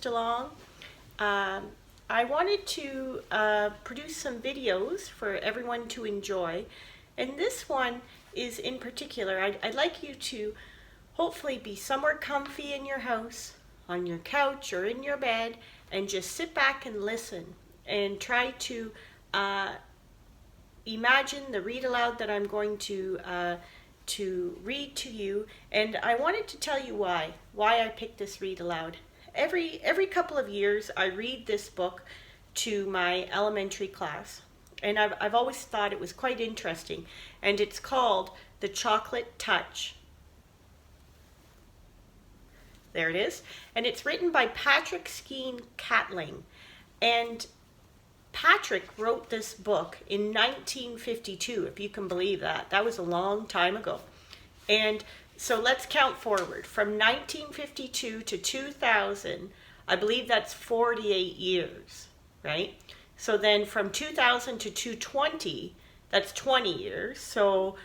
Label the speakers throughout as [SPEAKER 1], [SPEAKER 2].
[SPEAKER 1] cruised along, I wanted to produce some videos for everyone to enjoy. And this one is in particular, I'd like you to hopefully be somewhere comfy in your house, on your couch or in your bed, and just sit back and listen and try to imagine the read aloud that I'm going to read to you. And I wanted to tell you why I picked this read aloud. Every couple of years I read this book to my elementary class, and I've always thought it was quite interesting, and it's called The Chocolate Touch. There it is. And it's written by Patrick Skene Catling. And Patrick wrote this book in 1952, if you can believe that. That was a long time ago. And so let's count forward. From 1952 to 2000, I believe that's 48 years, right? So then from 2000 to 2020, that's 20 years. So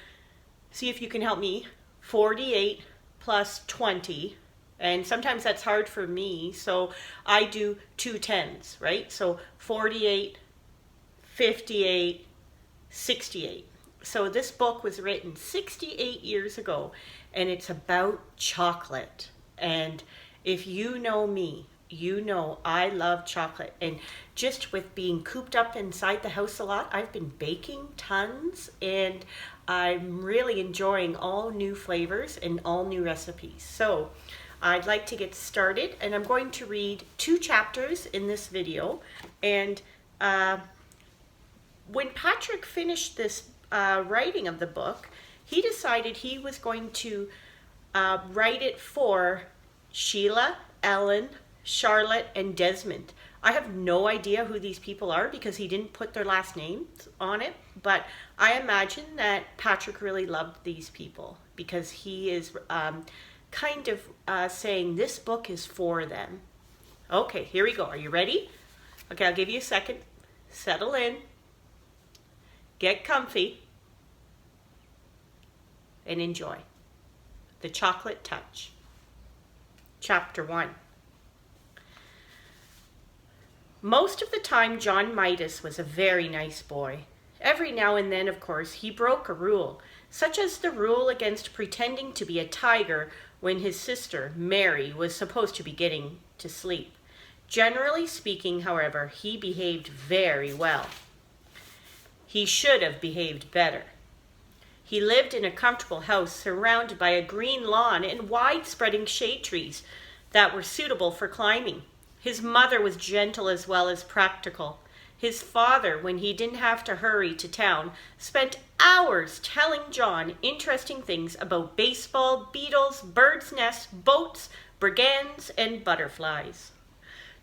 [SPEAKER 1] see if you can help me. 48 plus 20. And sometimes that's hard for me, so I do 2 tens, right? So 48, 58, 68. So this book was written 68 years ago, and it's about chocolate. And if you know me, you know I love chocolate. And just with being cooped up inside the house a lot, I've been baking tons, and I'm really enjoying all new flavors and all new recipes. So I'd like to get started, and I'm going to read 2 chapters in this video. And when Patrick finished this writing of the book, he decided he was going to write it for Sheila, Ellen, Charlotte, and Desmond. I have no idea who these people are because he didn't put their last names on it, but I imagine that Patrick really loved these people because he is kind of saying this book is for them. Okay, here we go. Are you ready? Okay, I'll give you a second. Settle in. Get comfy. And enjoy. The Chocolate Touch. Chapter 1. Most of the time, John Midas was a very nice boy. Every now and then, of course, he broke a rule, such as the rule against pretending to be a tiger when his sister, Mary, was supposed to be getting to sleep. Generally speaking, however, he behaved very well. He should have behaved better. He lived in a comfortable house surrounded by a green lawn and wide-spreading shade trees that were suitable for climbing. His mother was gentle as well as practical. His father, when he didn't have to hurry to town, spent hours telling John interesting things about baseball, beetles, birds' nests, boats, brigands, and butterflies.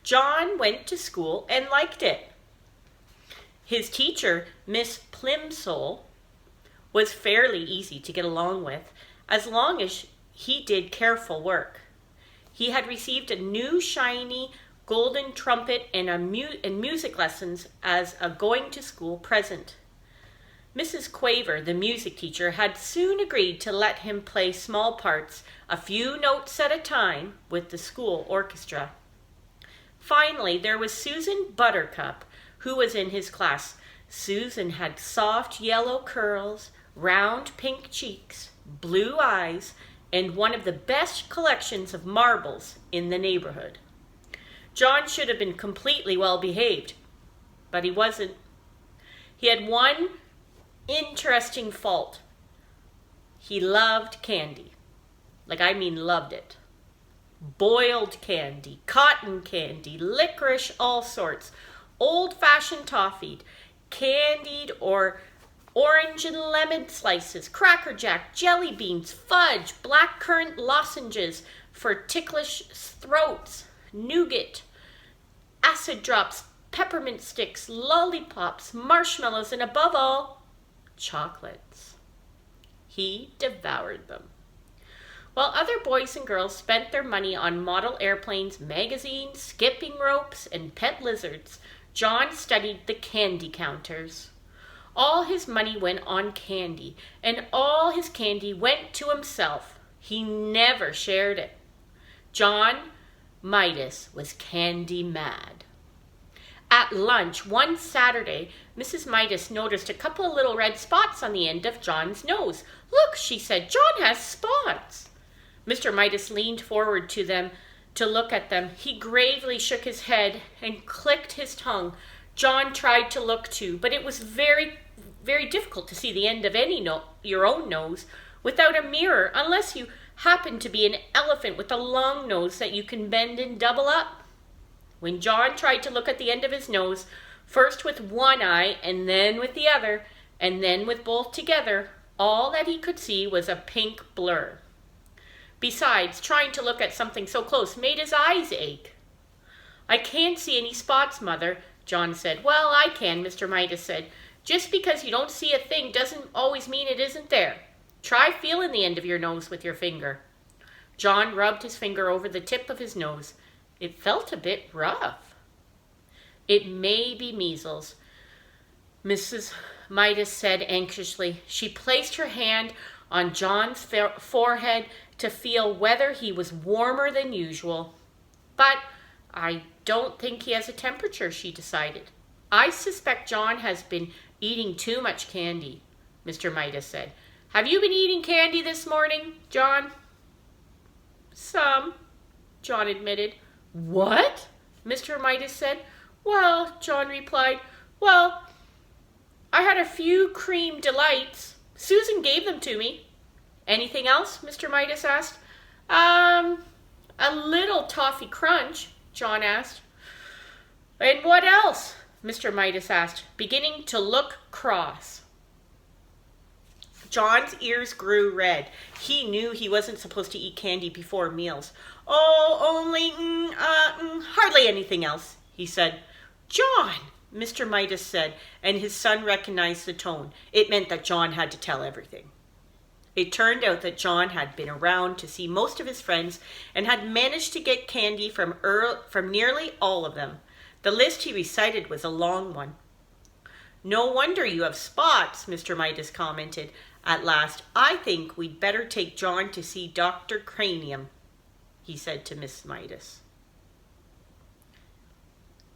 [SPEAKER 1] John went to school and liked it. His teacher, Miss Plimsoll, was fairly easy to get along with, as long as he did careful work. He had received a new shiny golden trumpet and music lessons as a going-to-school present. Mrs. Quaver, the music teacher, had soon agreed to let him play small parts, a few notes at a time, with the school orchestra. Finally, there was Susan Buttercup, who was in his class. Susan had soft yellow curls, round pink cheeks, blue eyes, and one of the best collections of marbles in the neighborhood. John should have been completely well behaved, but he wasn't. He had one interesting fault. He loved candy. I mean loved it. Boiled candy, cotton candy, licorice, all sorts, old-fashioned toffee, candied or orange and lemon slices, Cracker Jack, jelly beans, fudge, blackcurrant lozenges for ticklish throats, nougat, acid drops, peppermint sticks, lollipops, marshmallows, and above all, chocolates. He devoured them. While other boys and girls spent their money on model airplanes, magazines, skipping ropes, and pet lizards, John studied the candy counters. All his money went on candy, and all his candy went to himself. He never shared it. John Midas was candy mad. At lunch one Saturday, Mrs. Midas noticed a couple of little red spots on the end of John's nose. "Look," she said, "John has spots." Mr. Midas leaned forward to them to look at them. He gravely shook his head and clicked his tongue. John tried to look too, but it was very, very difficult to see the end of your own nose without a mirror, unless you happen to be an elephant with a long nose that you can bend and double up. When John tried to look at the end of his nose, first with one eye and then with the other, and then with both together, all that he could see was a pink blur. Besides, trying to look at something so close made his eyes ache. "I can't see any spots, Mother," John said. "Well, I can," Mr. Midas said. "Just because you don't see a thing doesn't always mean it isn't there. Try feeling the end of your nose with your finger." John rubbed his finger over the tip of his nose. It felt a bit rough. "It may be measles," Mrs. Midas said anxiously. She placed her hand on John's forehead to feel whether he was warmer than usual. "But I don't think he has a temperature," she decided. "I suspect John has been eating too much candy," Mr. Midas said. "Have you been eating candy this morning, John?" "Some," John admitted. "What?" Mr. Midas said. "Well," John replied, "well, I had a few cream delights. Susan gave them to me." "Anything else?" Mr. Midas asked. A little toffee crunch," John asked. "And what else?" Mr. Midas asked, beginning to look cross. John's ears grew red. He knew he wasn't supposed to eat candy before meals. "Oh, only, hardly anything else," he said. "John," Mr. Midas said, and his son recognized the tone. It meant that John had to tell everything. It turned out that John had been around to see most of his friends and had managed to get candy from nearly all of them. The list he recited was a long one. "No wonder you have spots," Mr. Midas commented. At last, "I think we'd better take John to see Dr. Cranium," he said to Miss Midas.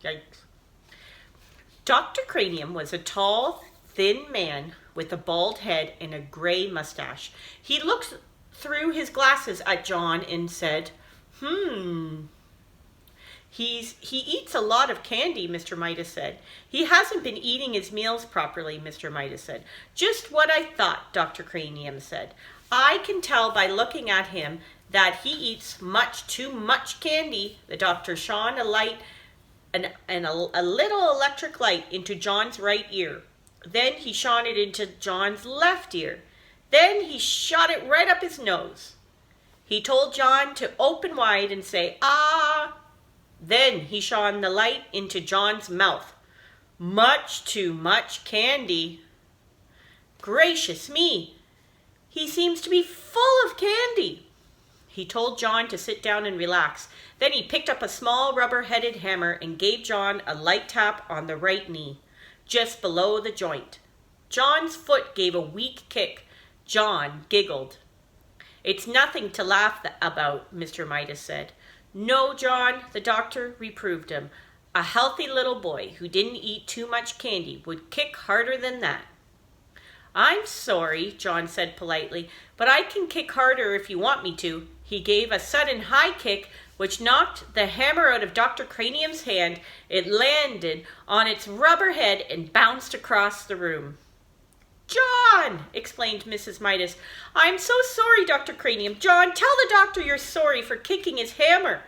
[SPEAKER 1] Yikes. Dr. Cranium was a tall, thin man with a bald head and a gray mustache. He looked through his glasses at John and said, He eats a lot of candy," Mr. Midas said. "He hasn't been eating his meals properly," Mr. Midas said. "Just what I thought," Dr. Cranium said. "I can tell by looking at him that he eats much too much candy." The doctor shone a light and a little electric light into John's right ear. Then he shone it into John's left ear. Then he shot it right up his nose. He told John to open wide and say, "Ah!" Then he shone the light into John's mouth. "Much too much candy." "Gracious me, he seems to be full of candy." He told John to sit down and relax. Then he picked up a small rubber-headed hammer and gave John a light tap on the right knee, just below the joint. John's foot gave a weak kick. John giggled. "It's nothing to laugh about," Mr. Midas said. "No, John," the doctor reproved him. "A healthy little boy who didn't eat too much candy would kick harder than that." "I'm sorry," John said politely, "but I can kick harder if you want me to." He gave a sudden high kick which knocked the hammer out of Dr. Cranium's hand. It landed on its rubber head and bounced across the room. "John!" exclaimed Mrs. Midas. "I'm so sorry, Dr. Cranium. John, tell the doctor you're sorry for kicking his hammer."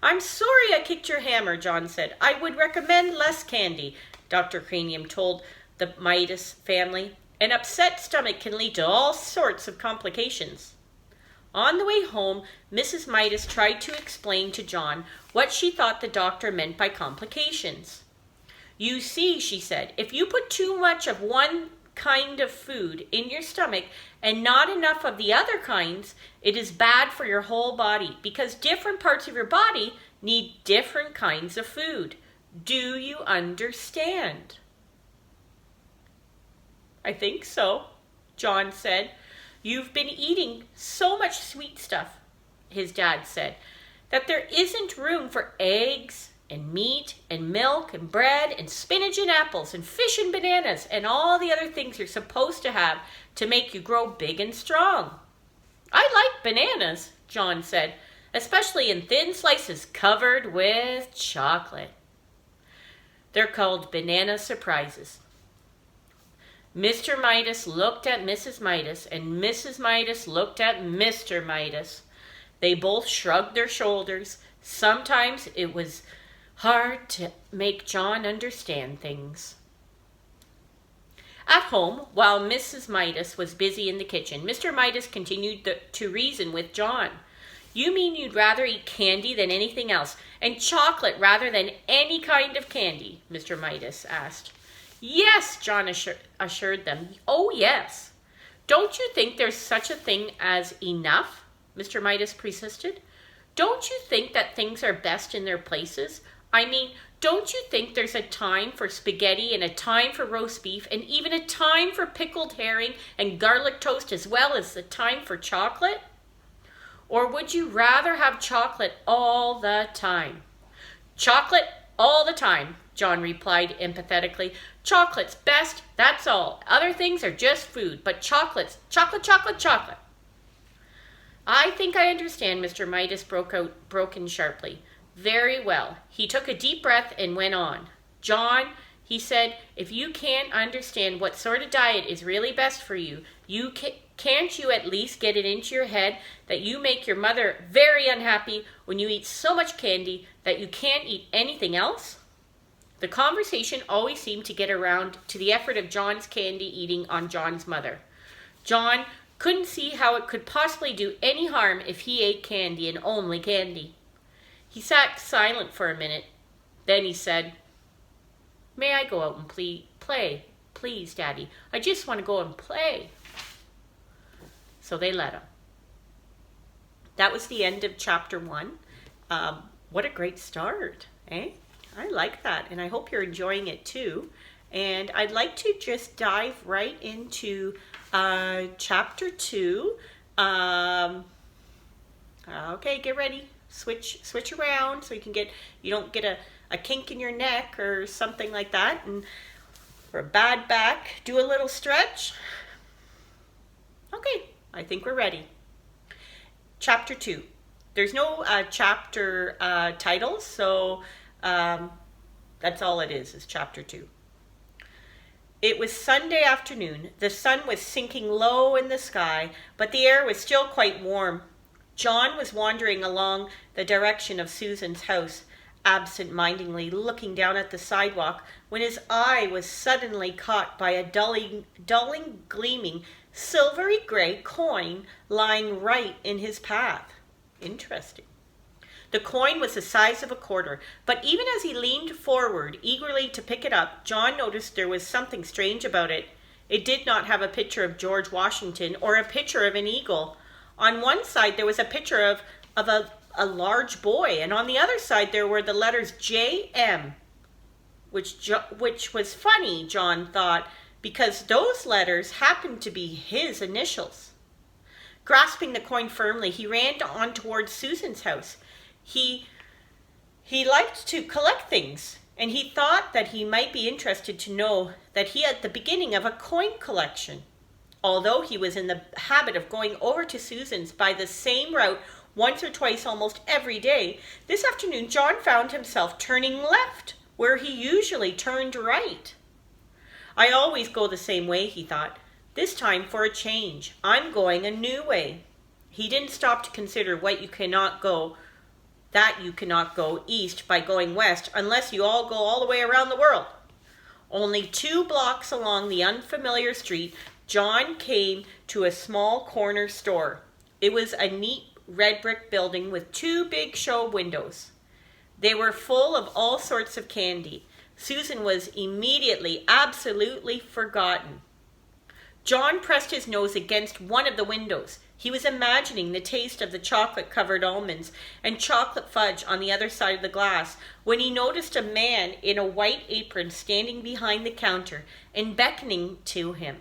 [SPEAKER 1] "I'm sorry I kicked your hammer," John said. "I would recommend less candy," Dr. Cranium told the Midas family. "An upset stomach can lead to all sorts of complications." On the way home, Mrs. Midas tried to explain to John what she thought the doctor meant by complications. "You see," she said, "if you put too much of one kind of food in your stomach and not enough of the other kinds, it is bad for your whole body because different parts of your body need different kinds of food. Do you understand?" "I think so," John said. "You've been eating so much sweet stuff," his dad said. that there isn't room for eggs and meat and milk and bread and spinach and apples and fish and bananas and all the other things you're supposed to have to make you grow big and strong. I like bananas, John said, especially in thin slices covered with chocolate. They're called banana surprises. Mr. Midas looked at Mrs. Midas, and Mrs. Midas looked at Mr. Midas. They both shrugged their shoulders. Sometimes it was hard to make John understand things. At home, while Mrs. Midas was busy in the kitchen, Mr. Midas continued to reason with John. You mean you'd rather eat candy than anything else, and chocolate rather than any kind of candy? Mr. Midas asked. Yes, John assured them. Oh, yes. Don't you think there's such a thing as enough? Mr. Midas persisted. Don't you think that things are best in their places? I mean, don't you think there's a time for spaghetti and a time for roast beef and even a time for pickled herring and garlic toast as well as the time for chocolate? Or would you rather have chocolate all the time? Chocolate all the time, John replied empathetically. Chocolate's best, that's all. Other things are just food, but chocolate's chocolate, chocolate, chocolate. I think I understand, Mr. Midas broke in sharply. Very well. He took a deep breath and went on. John, he said, if you can't understand what sort of diet is really best for you, can't you at least get it into your head that you make your mother very unhappy when you eat so much candy that you can't eat anything else? The conversation always seemed to get around to the effort of John's candy eating on John's mother. John couldn't see how it could possibly do any harm if he ate candy and only candy. He sat silent for a minute. Then he said, May I go out and play? Please, Daddy. I just want to go and play. So they let him. That was the end of chapter 1. What a great start, eh? I like that, and I hope you're enjoying it too. And I'd like to just dive right into chapter 2. Okay, get ready. Switch around so you don't get a kink in your neck or something like that, and or a bad back. Do a little stretch. Okay, I think we're ready. Chapter 2. There's no chapter titles, so that's all it is chapter 2. It was Sunday afternoon. The sun was sinking low in the sky, but the air was still quite warm. John was wandering along the direction of Susan's house, absent-mindedly looking down at the sidewalk, when his eye was suddenly caught by a dulling gleaming, silvery gray coin lying right in his path. Interesting. The coin was the size of a quarter, but even as he leaned forward eagerly to pick it up, John noticed there was something strange about it. It did not have a picture of George Washington or a picture of an eagle. On one side there was a picture of a large boy, and on the other side there were the letters J.M., which was funny, John thought, because those letters happened to be his initials. Grasping the coin firmly, he ran on towards Susan's house. He liked to collect things, and he thought that he might be interested to know that he had the beginning of a coin collection. Although he was in the habit of going over to Susan's by the same route once or twice almost every day, this afternoon John found himself turning left, where he usually turned right. I always go the same way, he thought. This time for a change. I'm going a new way. He didn't stop to consider that you cannot go east by going west unless you all go all the way around the world. Only 2 blocks along the unfamiliar street, John came to a small corner store. It was a neat red brick building with 2 big show windows. They were full of all sorts of candy. Susan was immediately absolutely forgotten. John pressed his nose against one of the windows. He was imagining the taste of the chocolate-covered almonds and chocolate fudge on the other side of the glass when he noticed a man in a white apron standing behind the counter and beckoning to him.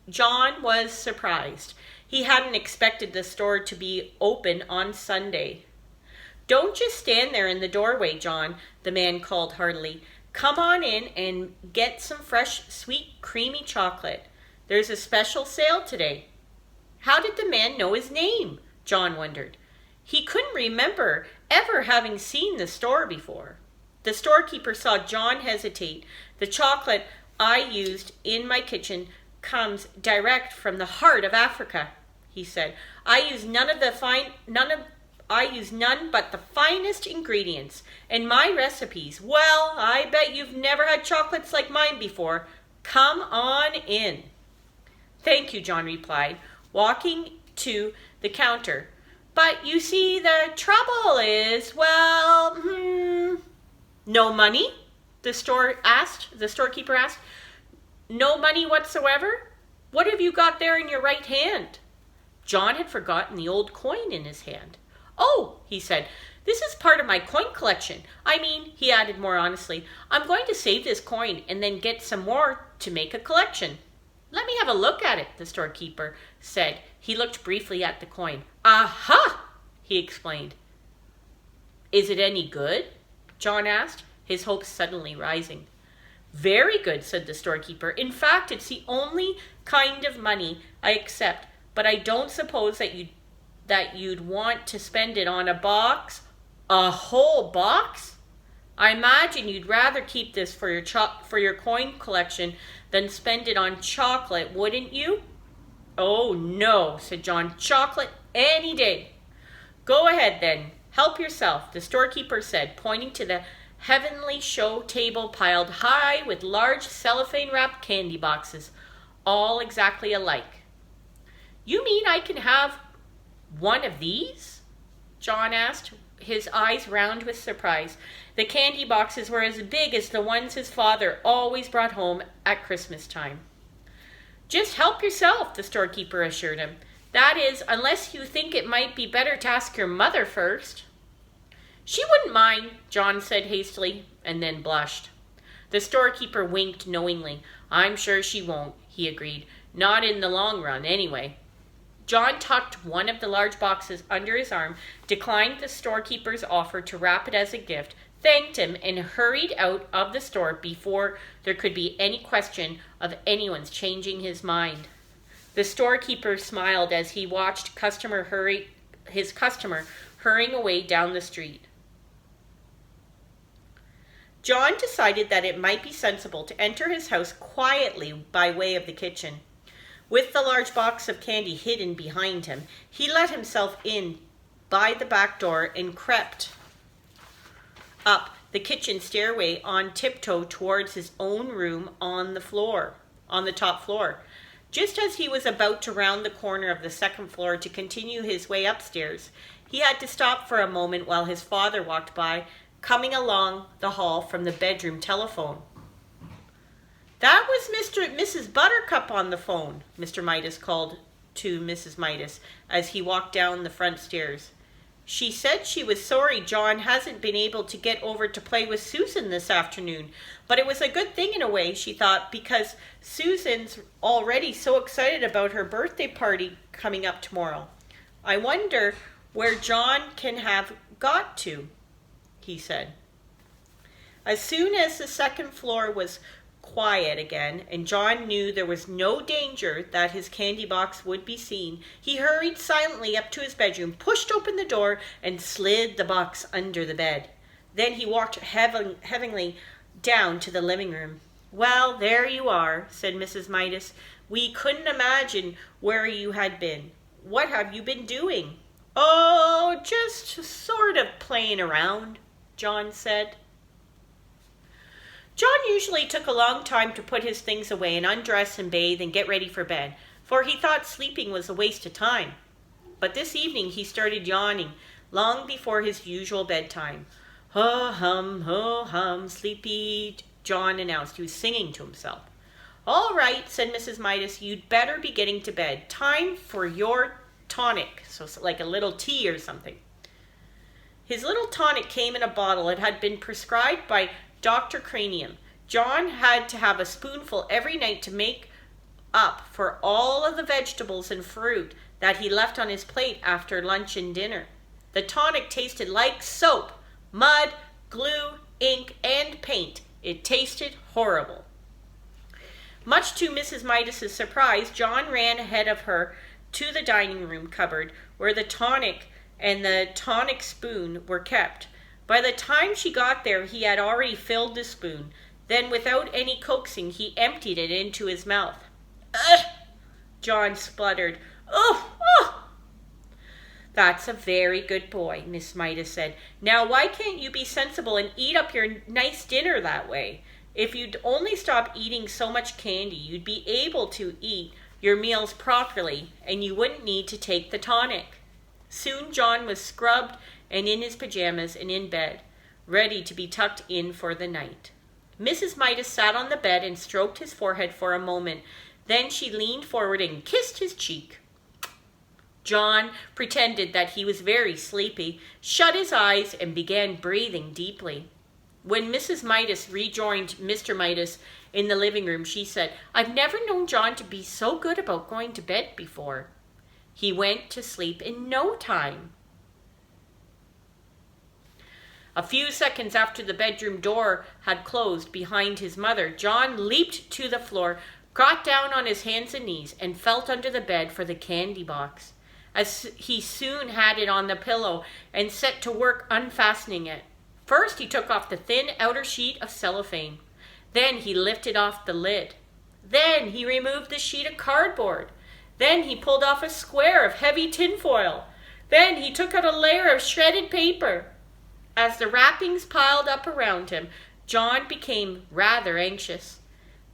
[SPEAKER 1] John was surprised. He hadn't expected the store to be open on Sunday. "Don't just stand there in the doorway, John," the man called heartily. "Come on in and get some fresh, sweet, creamy chocolate. There's a special sale today." How did the man know his name? John wondered. He couldn't remember ever having seen the store before. The storekeeper saw John hesitate. "The chocolate I used in my kitchen comes direct from the heart of Africa," he said. I use none but the finest ingredients, and my recipes, well, I bet you've never had chocolates like mine before. Come on in." "Thank you," John replied, walking to the counter. "But you see, the trouble is, well, No money?" the storekeeper asked. "No money whatsoever? What have you got there in your right hand?" John had forgotten the old coin in his hand. "Oh," he said, "this is part of my coin collection. I mean," he added more honestly, "I'm going to save this coin and then get some more to make a collection." "Let me have a look at it," the storekeeper said. He looked briefly at the coin. "Aha!" he explained. "Is it any good?" John asked, his hopes suddenly rising. "Very good," said the storekeeper. "In fact, it's the only kind of money I accept, but I don't suppose that you'd want to spend it on a box." "A whole box? I imagine you'd rather keep this for your coin collection than spend it on chocolate, wouldn't you?" "Oh, no," said John. "Chocolate any day." "Go ahead, then. Help yourself," the storekeeper said, pointing to the heavenly show table piled high with large cellophane-wrapped candy boxes, all exactly alike. "You mean I can have one of these?" John asked, his eyes round with surprise. The candy boxes were as big as the ones his father always brought home at Christmas time. "Just help yourself," the storekeeper assured him. "That is, unless you think it might be better to ask your mother first." "She wouldn't mind," John said hastily, and then blushed. The storekeeper winked knowingly. "I'm sure she won't," he agreed. "Not in the long run, anyway." John tucked one of the large boxes under his arm, declined the storekeeper's offer to wrap it as a gift, thanked him, and hurried out of the store before there could be any question of anyone's changing his mind. The storekeeper smiled as he watched his customer hurrying away down the street. John decided that it might be sensible to enter his house quietly by way of the kitchen. With the large box of candy hidden behind him, he let himself in by the back door and crept up the kitchen stairway on tiptoe towards his own room on the top floor. Just as he was about to round the corner of the second floor to continue his way upstairs, he had to stop for a moment while his father walked by, coming along the hall from the bedroom telephone. "That was Mrs. Buttercup on the phone," Mr. Midas called to Mrs. Midas as he walked down the front stairs. "She said she was sorry John hasn't been able to get over to play with Susan this afternoon, but it was a good thing in a way, she thought, because Susan's already so excited about her birthday party coming up tomorrow. I wonder where John can have got to," he said. As soon as the second floor was quiet again, and John knew there was no danger that his candy box would be seen, he hurried silently up to his bedroom, pushed open the door, and slid the box under the bed. Then he walked heavily down to the living room. "Well, there you are," said Mrs. Midas. "We couldn't imagine where you had been. What have you been doing?" "Oh, just sort of playing around," John said. John usually took a long time to put his things away and undress and bathe and get ready for bed, for he thought sleeping was a waste of time. But this evening he started yawning long before his usual bedtime. Ho hum, sleepy," John announced. He was singing to himself. "All right," said Mrs. Midas, "you'd better be getting to bed. Time for your tonic," so like a little tea or something. His little tonic came in a bottle. It had been prescribed by Dr. Cranium. John had to have a spoonful every night to make up for all of the vegetables and fruit that he left on his plate after lunch and dinner. The tonic tasted like soap, mud, glue, ink, and paint. It tasted horrible. Much to Mrs. Midas's surprise, John ran ahead of her to the dining room cupboard where the tonic and the tonic spoon were kept. By the time she got there, he had already filled the spoon. Then, without any coaxing, he emptied it into his mouth. "Ugh!" John spluttered. "Oh, oh!" "That's a very good boy," Miss Midas said. "Now, why can't you be sensible and eat up your nice dinner that way? If you'd only stop eating so much candy, you'd be able to eat your meals properly, and you wouldn't need to take the tonic." Soon John was scrubbed and in his pajamas and in bed, ready to be tucked in for the night. Mrs. Midas sat on the bed and stroked his forehead for a moment. Then she leaned forward and kissed his cheek. John pretended that he was very sleepy, shut his eyes, and began breathing deeply. When Mrs. Midas rejoined Mr. Midas in the living room, she said, "I've never known John to be so good about going to bed before." He went to sleep in no time. A few seconds after the bedroom door had closed behind his mother, John leaped to the floor, got down on his hands and knees, and felt under the bed for the candy box. As he soon had it on the pillow and set to work unfastening it. First, he took off the thin outer sheet of cellophane. Then he lifted off the lid. Then he removed the sheet of cardboard. Then he pulled off a square of heavy tinfoil. Then he took out a layer of shredded paper. As the wrappings piled up around him, John became rather anxious.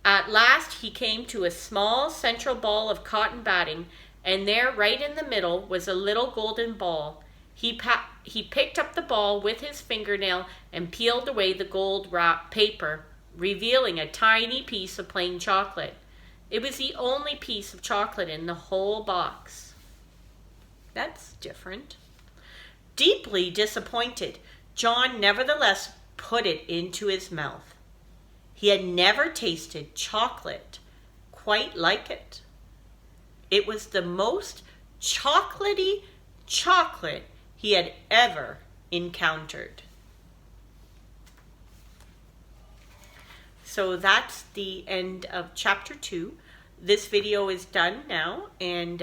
[SPEAKER 1] At last he came to a small central ball of cotton batting, and there, right in the middle, was a little golden ball. He picked up the ball with his fingernail and peeled away the gold wrap paper, revealing a tiny piece of plain chocolate. It was the only piece of chocolate in the whole box. That's different. Deeply disappointed, John nevertheless put it into his mouth. He had never tasted chocolate quite like it. It was the most chocolatey chocolate he had ever encountered. So that's the end of chapter 2. This video is done now, and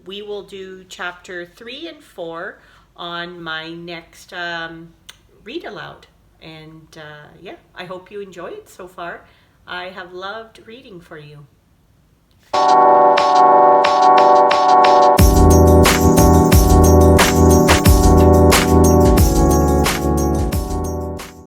[SPEAKER 1] we will do chapter 3 and 4 on my next read aloud. And yeah, I hope you enjoy it so far. I have loved reading for you.